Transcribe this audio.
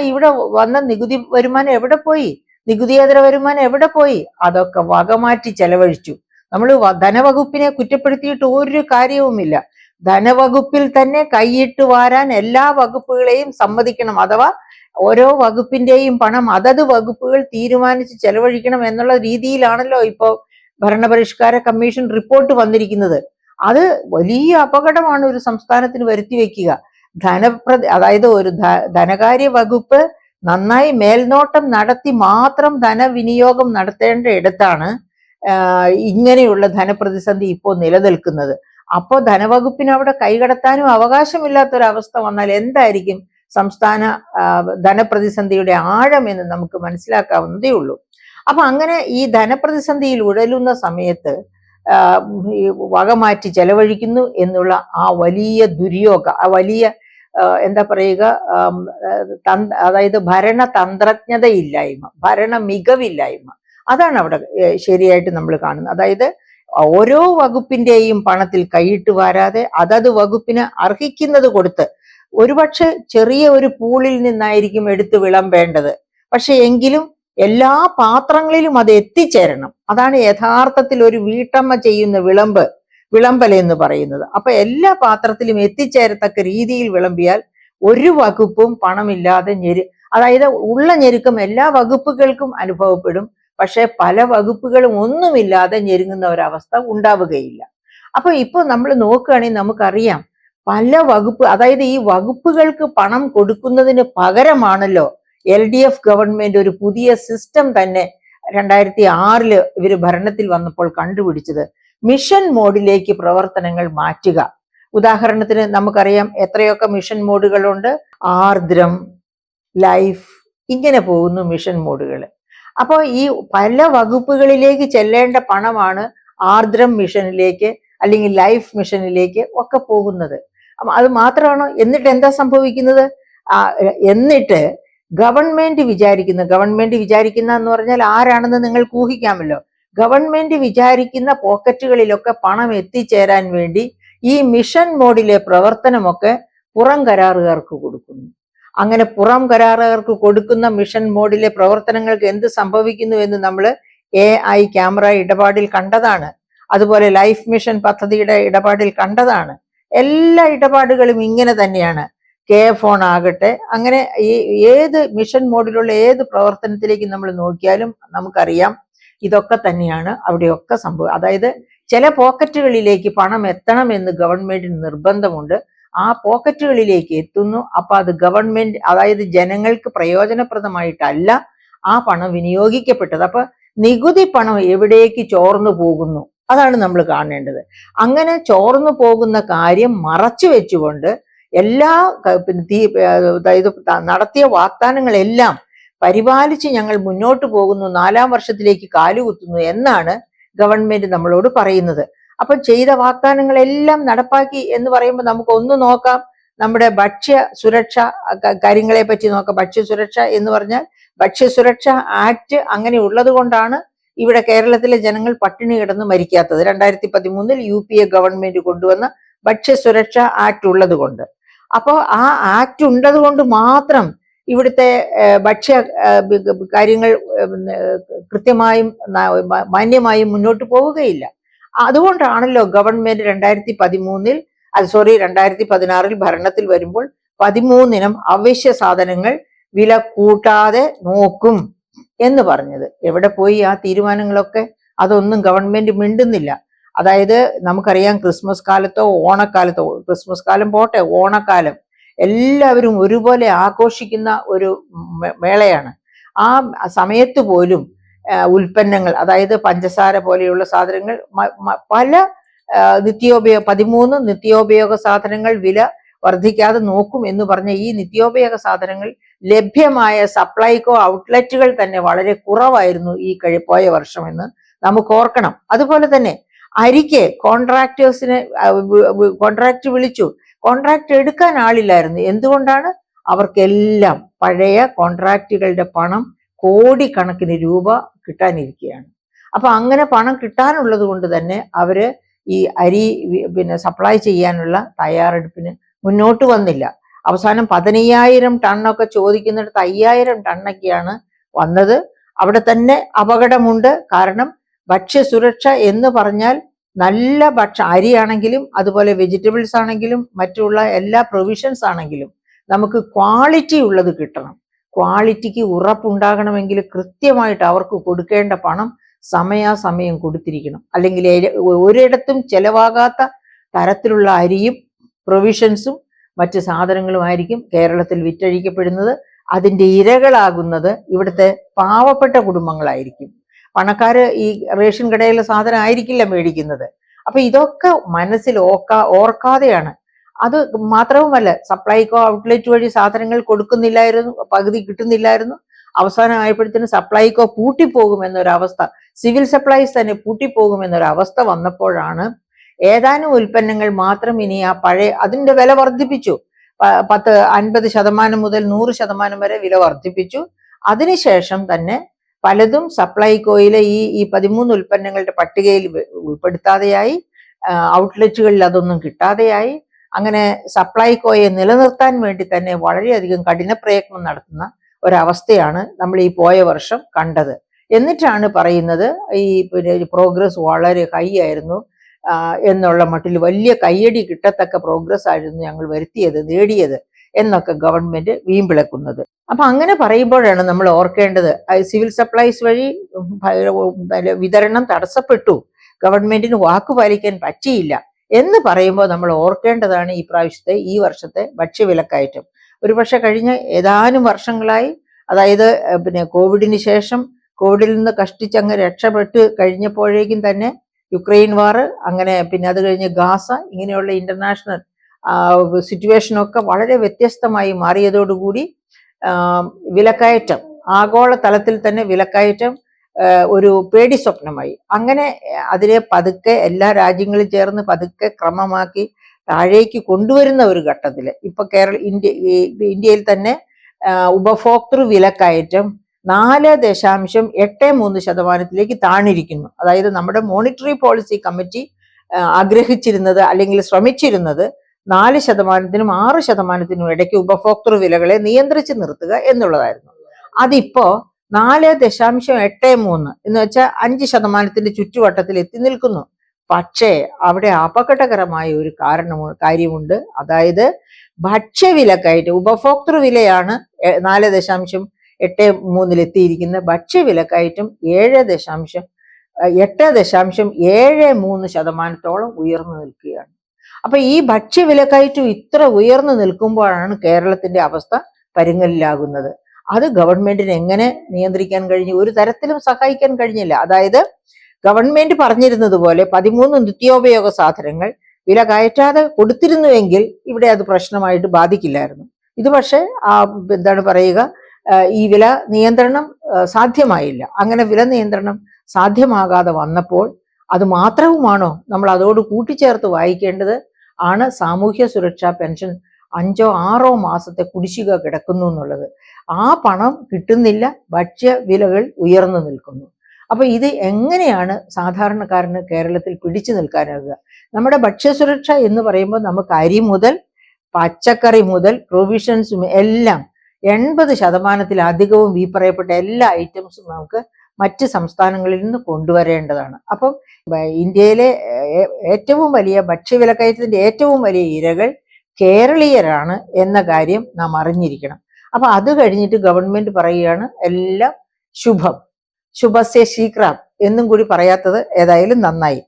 ഇവിടെ വന്ന നികുതി വരുമാനം എവിടെ പോയി? നികുതിയേതര വരുമാനം എവിടെ പോയി? അതൊക്കെ വകമാറ്റി ചെലവഴിച്ചു. നമ്മൾ ധനവകുപ്പിനെ കുറ്റപ്പെടുത്തിയിട്ട് ഒരു കാര്യവുമില്ല. ധനവകുപ്പിൽ തന്നെ കൈയിട്ട് വാരാൻ എല്ലാ വകുപ്പുകളെയും സമ്മതിക്കണം. അഥവാ ഓരോ വകുപ്പിന്റെയും പണം അതത് വകുപ്പുകൾ തീരുമാനിച്ച് ചെലവഴിക്കണം എന്നുള്ള രീതിയിലാണല്ലോ ഇപ്പോൾ ഭരണപരിഷ്കാര കമ്മീഷൻ റിപ്പോർട്ട് വന്നിരിക്കുന്നത്. അത് വലിയ അപകടമാണ് ഒരു സംസ്ഥാനത്തിന് വരുത്തി വെക്കുക. അതായത് ഒരു ധനകാര്യ വകുപ്പ് നന്നായി മേൽനോട്ടം നടത്തി മാത്രം ധനവിനിയോഗം നടത്തേണ്ട ഇടത്താണ് ഇങ്ങനെയുള്ള ധനപ്രതിസന്ധി ഇപ്പോൾ നിലനിൽക്കുന്നത്. അപ്പോൾ ധനവകുപ്പിന് അവിടെ കൈകടത്താനും അവകാശമില്ലാത്തൊരവസ്ഥ വന്നാൽ എന്തായിരിക്കും സംസ്ഥാന ധനപ്രതിസന്ധിയുടെ ആഴം എന്ന് നമുക്ക് മനസ്സിലാക്കാവുന്നതേ ഉള്ളൂ. അപ്പൊ അങ്ങനെ ഈ ധനപ്രതിസന്ധിയിൽ ഉഴലുന്ന സമയത്ത് വകമാറ്റി ചെലവഴിക്കുന്നു എന്നുള്ള ആ വലിയ ദുര്യോഗ, ആ വലിയ എന്താ പറയുക, അതായത് ഭരണതന്ത്രജ്ഞതയില്ലായ്മ, ഭരണ മികവില്ലായ്മ, അതാണ് അവിടെ ശരിയായിട്ട് നമ്മൾ കാണുന്നത്. അതായത് ഓരോ വകുപ്പിന്റെയും പണത്തിൽ കൈയിട്ട് വാരാതെ അതത് വകുപ്പിന് അർഹിക്കുന്നത് കൊടുത്ത്, ഒരുപക്ഷെ ചെറിയ ഒരു പൂളിൽ നിന്നായിരിക്കും എടുത്ത് വിളമ്പേണ്ടത്, പക്ഷെ എങ്കിലും എല്ലാ പാത്രങ്ങളിലും അത് എത്തിച്ചേരണം. അതാണ് യഥാർത്ഥത്തിൽ ഒരു വീട്ടമ്മ ചെയ്യുന്ന വിളമ്പൽ എന്ന് പറയുന്നത്. അപ്പൊ എല്ലാ പാത്രത്തിലും എത്തിച്ചേരത്തക്ക രീതിയിൽ വിളമ്പിയാൽ ഒരു വകുപ്പും പണമില്ലാതെ അതായത് ഉള്ള ഞെരുക്കം എല്ലാ വകുപ്പുകൾക്കും അനുഭവപ്പെടും, പക്ഷെ പല വകുപ്പുകളും ഒന്നുമില്ലാതെ ഞെരുങ്ങുന്ന ഒരവസ്ഥ ഉണ്ടാവുകയില്ല. അപ്പൊ ഇപ്പൊ നമ്മൾ നോക്കുകയാണെങ്കിൽ നമുക്കറിയാം പല അതായത് ഈ വകുപ്പുകൾക്ക് പണം കൊടുക്കുന്നതിന് പകരമാണല്ലോ LDF ഗവൺമെന്റ് ഒരു പുതിയ സിസ്റ്റം തന്നെ 2006 ഇവര് ഭരണത്തിൽ വന്നപ്പോൾ കണ്ടുപിടിച്ചത്. മിഷൻ മോഡിലേക്ക് പ്രവർത്തനങ്ങൾ മാറ്റുക. ഉദാഹരണത്തിന് നമുക്കറിയാം എത്രയൊക്കെ മിഷൻ മോഡുകളുണ്ട്. ആർദ്രം, ലൈഫ്, ഇങ്ങനെ പോകുന്നു മിഷൻ മോഡുകൾ. അപ്പോൾ ഈ പല വകുപ്പുകളിലേക്ക് ചെല്ലേണ്ട പണമാണ് ആർദ്രം മിഷനിലേക്ക് അല്ലെങ്കിൽ ലൈഫ് മിഷനിലേക്ക് ഒക്കെ പോകുന്നത്. അത് മാത്രമാണോ? എന്നിട്ട് എന്താ സംഭവിക്കുന്നത്? എന്നിട്ട് ഗവൺമെന്റ് വിചാരിക്കുന്ന എന്ന് പറഞ്ഞാൽ ആരാണെന്ന് നിങ്ങൾക്ക് ഊഹിക്കാമല്ലോ. ഗവൺമെന്റ് വിചാരിക്കുന്ന പോക്കറ്റുകളിലൊക്കെ പണം എത്തിച്ചേരാൻ വേണ്ടി ഈ മിഷൻ മോഡിലെ പ്രവർത്തനമൊക്കെ പുറം കരാറുകാർക്ക് കൊടുക്കുന്നു. അങ്ങനെ പുറം കരാറുകാർക്ക് കൊടുക്കുന്ന മിഷൻ മോഡിലെ പ്രവർത്തനങ്ങൾക്ക് എന്ത് സംഭവിക്കുന്നു എന്ന് നമ്മൾ AI ക്യാമറ ഇടപാടിൽ കണ്ടതാണ്. അതുപോലെ ലൈഫ് മിഷൻ പദ്ധതിയുടെ ഇടപാടിൽ കണ്ടതാണ്. എല്ലാ ഇടപാടുകളും ഇങ്ങനെ തന്നെയാണ്. KFON ആകട്ടെ, അങ്ങനെ ഏത് മിഷൻ മോഡിലുള്ള ഏത് പ്രവർത്തനത്തിലേക്ക് നമ്മൾ നോക്കിയാലും നമുക്കറിയാം ഇതൊക്കെ തന്നെയാണ് അവിടെയൊക്കെ സംഭവം. അതായത് ചില പോക്കറ്റുകളിലേക്ക് പണം എത്തണമെന്ന് ഗവൺമെന്റിന് നിർബന്ധമുണ്ട്. ആ പോക്കറ്റുകളിലേക്ക് എത്തുന്നു. അപ്പൊ അത് ഗവൺമെന്റ്, അതായത് ജനങ്ങൾക്ക് പ്രയോജനപ്രദമായിട്ടല്ല ആ പണം വിനിയോഗിക്കപ്പെട്ടത്. അപ്പൊ നികുതി പണം എവിടേക്ക് ചോർന്നു പോകുന്നു, അതാണ് നമ്മൾ കാണേണ്ടത്. അങ്ങനെ ചോർന്നു പോകുന്ന കാര്യം മറച്ചു വെച്ചുകൊണ്ട് അതായത് നടത്തിയ വാഗ്ദാനങ്ങളെല്ലാം പരിപാലിച്ച് ഞങ്ങൾ മുന്നോട്ട് പോകുന്നു, 4ാം വർഷത്തിലേക്ക് കാലുകുത്തുന്നു എന്നാണ് ഗവൺമെന്റ് നമ്മളോട് പറയുന്നത്. അപ്പൊ ചെയ്ത വാഗ്ദാനങ്ങളെല്ലാം നടപ്പാക്കി എന്ന് പറയുമ്പോൾ നമുക്ക് ഒന്ന് നോക്കാം, നമ്മുടെ ഭക്ഷ്യ സുരക്ഷ കാര്യങ്ങളെ പറ്റി നോക്കാം. ഭക്ഷ്യസുരക്ഷ എന്ന് പറഞ്ഞാൽ ഭക്ഷ്യസുരക്ഷ ആക്ട് അങ്ങനെ ഉള്ളത് കൊണ്ടാണ് ഇവിടെ കേരളത്തിലെ ജനങ്ങൾ പട്ടിണി കിടന്ന് മരിക്കാത്തത്. 2013 UPA ഗവൺമെന്റ് കൊണ്ടുവന്ന ഭക്ഷ്യസുരക്ഷ ആക്ട് ഉള്ളത് കൊണ്ട്. അപ്പോൾ ആ ആക്ട് ഉള്ളത് കൊണ്ട് മാത്രം ഇവിടുത്തെ ഭക്ഷ്യ കാര്യങ്ങൾ കൃത്യമായും മാന്യമായും മുന്നോട്ട് പോവുകയില്ല. അതുകൊണ്ടാണല്ലോ ഗവൺമെന്റ് 2016 ഭരണത്തിൽ വരുമ്പോൾ 13 അവശ്യ സാധനങ്ങൾ വില കൂട്ടാതെ നോക്കും എന്ന് പറഞ്ഞത്. എവിടെ പോയി ആ തീരുമാനങ്ങളൊക്കെ? അതൊന്നും ഗവൺമെന്റ് മിണ്ടുന്നില്ല. അതായത് നമുക്കറിയാം ക്രിസ്മസ് കാലത്തോ ഓണക്കാലത്തോ, ക്രിസ്മസ് കാലം പോട്ടെ, ഓണക്കാലം എല്ലാവരും ഒരുപോലെ ആഘോഷിക്കുന്ന ഒരു മേളയാണ്. ആ സമയത്ത് പോലും ഉൽപ്പന്നങ്ങൾ, അതായത് പഞ്ചസാര പോലെയുള്ള സാധനങ്ങൾ, പല 13 നിത്യോപയോഗ സാധനങ്ങൾ വില വർദ്ധിക്കാതെ നോക്കും എന്ന് പറഞ്ഞ ഈ നിത്യോപയോഗ സാധനങ്ങൾ ലഭ്യമായ സപ്ലൈകോ ഔട്ട്ലെറ്റുകൾ തന്നെ വളരെ കുറവായിരുന്നു ഈ പോയ വർഷമെന്ന് നമുക്ക് ഓർക്കണം. അതുപോലെ തന്നെ അരിക്ക് കോൺട്രാക്ട് വിളിച്ചു, കോൺട്രാക്ട് എടുക്കാൻ ആളില്ലായിരുന്നു. എന്തുകൊണ്ടാണ്? അവർക്കെല്ലാം പഴയ കോൺട്രാക്റ്റുകളുടെ പണം കോടിക്കണക്കിന് രൂപ കിട്ടാനിരിക്കുകയാണ്. അപ്പൊ അങ്ങനെ പണം കിട്ടാനുള്ളത് കൊണ്ട് തന്നെ അവര് ഈ അരി സപ്ലൈ ചെയ്യാനുള്ള തയ്യാറെടുപ്പിന് മുന്നോട്ട് വന്നില്ല. അവസാനം 15,000 ടണ്ണൊക്കെ ചോദിക്കുന്നിടത്ത് 5,000 ടണ്ണൊക്കെയാണ് വന്നത്. അവിടെ തന്നെ അപകടമുണ്ട്. കാരണം ഭക്ഷ്യസുരക്ഷ എന്ന് പറഞ്ഞാൽ നല്ല അരിയാണെങ്കിലും അതുപോലെ വെജിറ്റബിൾസ് ആണെങ്കിലും മറ്റുള്ള എല്ലാ പ്രൊവിഷൻസ് ആണെങ്കിലും നമുക്ക് ക്വാളിറ്റി ഉള്ളത് കിട്ടണം. ക്വാളിറ്റിക്ക് ഉറപ്പുണ്ടാകണമെങ്കിൽ കൃത്യമായിട്ട് അവർക്ക് കൊടുക്കേണ്ട പണം സമയാസമയം കൊടുത്തിരിക്കണം. അല്ലെങ്കിൽ ഒരിടത്തും ചെലവാകാത്ത തരത്തിലുള്ള അരിയും പ്രൊവിഷൻസും മറ്റ് സാധനങ്ങളുമായിരിക്കും കേരളത്തിൽ വിറ്റഴിക്കപ്പെടുന്നത്. അതിൻ്റെ ഇരകളാകുന്നത് ഇവിടുത്തെ പാവപ്പെട്ട കുടുംബങ്ങളായിരിക്കും. പണക്കാര് ഈ റേഷൻ കടയിലെ സാധനം ആയിരിക്കില്ല മേടിക്കുന്നത്. അപ്പൊ ഇതൊക്കെ മനസ്സിൽ ഓർക്കാതെയാണ്. അത് മാത്രവുമല്ല, സപ്ലൈകോ ഔട്ട്ലെറ്റ് വഴി സാധനങ്ങൾ കൊടുക്കുന്നില്ലായിരുന്നു, പകുതി കിട്ടുന്നില്ലായിരുന്നു. അവസാനമായപ്പോഴത്തേന് സപ്ലൈകോ പൂട്ടിപ്പോകുമെന്നൊരവസ്ഥ, സിവിൽ സപ്ലൈസ് തന്നെ പൂട്ടിപ്പോകുമെന്നൊരവസ്ഥ വന്നപ്പോഴാണ് ഏതാനും ഉൽപ്പന്നങ്ങൾ മാത്രം ഇനി ആ പഴയ അതിന്റെ വില വർദ്ധിപ്പിച്ചു. 50% മുതൽ 100% വരെ വില വർദ്ധിപ്പിച്ചു. അതിനുശേഷം തന്നെ പലതും സപ്ലൈകോയിലെ ഈ 13 ഉൽപ്പന്നങ്ങളുടെ പട്ടികയിൽ ഉൾപ്പെടുത്താതെയായി, ഔട്ട്ലെറ്റുകളിൽ അതൊന്നും കിട്ടാതെയായി. അങ്ങനെ സപ്ലൈകോയെ നിലനിർത്താൻ വേണ്ടി തന്നെ വളരെയധികം കഠിന പ്രയത്നം നടത്തുന്ന ഒരവസ്ഥയാണ് നമ്മൾ ഈ പോയ വർഷം കണ്ടത്. എന്നിട്ടാണ് പറയുന്നത് ഈ പ്രോഗ്രസ് വളരെ ഹൈ ആയിരുന്നു എന്നുള്ള മട്ടിൽ വലിയ കയ്യടി കിട്ടത്തക്ക പ്രോഗ്രസ് ആയിരുന്നു ഞങ്ങൾ നേടിയത് എന്നൊക്കെ ഗവൺമെന്റ് വീമ്പിളക്കുന്നത്. അപ്പൊ അങ്ങനെ പറയുമ്പോഴാണ് നമ്മൾ ഓർക്കേണ്ടത്, സിവിൽ സപ്ലൈസ് വഴി വിതരണം തടസ്സപ്പെട്ടു, ഗവൺമെന്റിന് വാക്കുപാലിക്കാൻ പറ്റിയില്ല എന്ന് പറയുമ്പോൾ നമ്മൾ ഓർക്കേണ്ടതാണ് ഈ വർഷത്തെ ഭക്ഷ്യവിലക്കയറ്റം. ഒരുപക്ഷെ കഴിഞ്ഞ ഏതാനും വർഷങ്ങളായി, അതായത് കോവിഡിന് ശേഷം, കോവിഡിൽ നിന്ന് കഷ്ടിച്ചങ്ങ് രക്ഷപ്പെട്ട് കഴിഞ്ഞപ്പോഴേക്കും തന്നെ യുക്രൈൻ വാർ, അങ്ങനെ അത് കഴിഞ്ഞ് ഗാസ, ഇങ്ങനെയുള്ള ഇന്റർനാഷണൽ സിറ്റുവേഷനൊക്കെ വളരെ വ്യത്യസ്തമായി മാറിയതോടുകൂടി വിലക്കയറ്റം, ആഗോള തലത്തിൽ തന്നെ വിലക്കയറ്റം ഒരു പേടി സ്വപ്നമായി. അങ്ങനെ അതിനെ പതുക്കെ എല്ലാ രാജ്യങ്ങളും ചേർന്ന് പതുക്കെ ക്രമമാക്കി താഴേക്ക് കൊണ്ടുവരുന്ന ഒരു ഘട്ടത്തിൽ ഇപ്പൊ ഇന്ത്യയിൽ തന്നെ ഉപഭോക്തൃ വിലക്കയറ്റം 4.83% താണിരിക്കുന്നു. അതായത് നമ്മുടെ മോണിറ്ററി പോളിസി കമ്മിറ്റി ആഗ്രഹിച്ചിരുന്നത് അല്ലെങ്കിൽ ശ്രമിച്ചിരുന്നത് 4%-നും 6%-നും ഇടയ്ക്ക് ഉപഭോക്തൃ വിലകളെ നിയന്ത്രിച്ച് നിർത്തുക എന്നുള്ളതായിരുന്നു. അതിപ്പോ 4.83 എന്ന് വെച്ചാൽ 5%-ന്റെ ചുറ്റുവട്ടത്തിൽ എത്തി നിൽക്കുന്നു. പക്ഷേ അവിടെ അപകടകരമായ ഒരു കാര്യമുണ്ട്. അതായത് ഭക്ഷ്യവിലക്കയറ്റം, ഉപഭോക്തൃ വിലയാണ് 4.83 ഭക്ഷ്യവിലക്കയറ്റം 8.73% ഉയർന്നു നിൽക്കുകയാണ്. അപ്പൊ ഈ ഭക്ഷ്യവിലക്കയറ്റം ഇത്ര ഉയർന്നു നിൽക്കുമ്പോഴാണ് കേരളത്തിന്റെ അവസ്ഥ പരുങ്ങലിലാകുന്നത്. അത് ഗവൺമെന്റിന് എങ്ങനെ നിയന്ത്രിക്കാൻ കഴിഞ്ഞു? ഒരു തരത്തിലും സഹായിക്കാൻ കഴിഞ്ഞില്ല. അതായത് ഗവൺമെന്റ് പറഞ്ഞിരുന്നത് പോലെ 13 നിത്യോപയോഗ സാധനങ്ങൾ വില കയറ്റാതെ കൊടുത്തിരുന്നുവെങ്കിൽ ഇവിടെ അത് പ്രശ്നമായിട്ട് ബാധിക്കില്ലായിരുന്നു. ഇത് പക്ഷേ ഈ വില നിയന്ത്രണം സാധ്യമായില്ല. അങ്ങനെ വില നിയന്ത്രണം സാധ്യമാകാതെ വന്നപ്പോൾ അത് മാത്രവുമാണോ നമ്മൾ അതോട് കൂട്ടിച്ചേർത്ത് വായിക്കേണ്ടത്? ആണ് സാമൂഹ്യ സുരക്ഷാ പെൻഷൻ 5-6 മാസത്തെ കുടിശ്ശിക കിടക്കുന്നു എന്നുള്ളത്. ആ പണം കിട്ടുന്നില്ല, ഭക്ഷ്യ വിലകൾ ഉയർന്നു നിൽക്കുന്നു. അപ്പൊ ഇത് എങ്ങനെയാണ് സാധാരണക്കാരന് കേരളത്തിൽ പിടിച്ചു നിൽക്കാനാകുക? നമ്മുടെ ഭക്ഷ്യസുരക്ഷ എന്ന് പറയുമ്പോൾ നമുക്ക് അരി മുതൽ പച്ചക്കറി മുതൽ പ്രൊവിഷൻസും എല്ലാം 80%-ലധികവും ഈ പറയപ്പെട്ട എല്ലാ ഐറ്റംസും നമുക്ക് മറ്റ് സംസ്ഥാനങ്ങളിൽ നിന്ന് കൊണ്ടുവരേണ്ടതാണ്. അപ്പം ഇന്ത്യയിലെ ഏറ്റവും വലിയ ഭക്ഷ്യവിലക്കയറ്റത്തിന്റെ ഏറ്റവും വലിയ ഇരകൾ കേരളീയരാണ് എന്ന കാര്യം നാം അറിഞ്ഞിരിക്കണം. അപ്പൊ അത് കഴിഞ്ഞിട്ട് ഗവൺമെന്റ് പറയുകയാണ് എല്ലാം ശുഭസ്യ ശീഘ്രം എന്നും കൂടി പറയാത്തത് ഏതായാലും നന്നായി.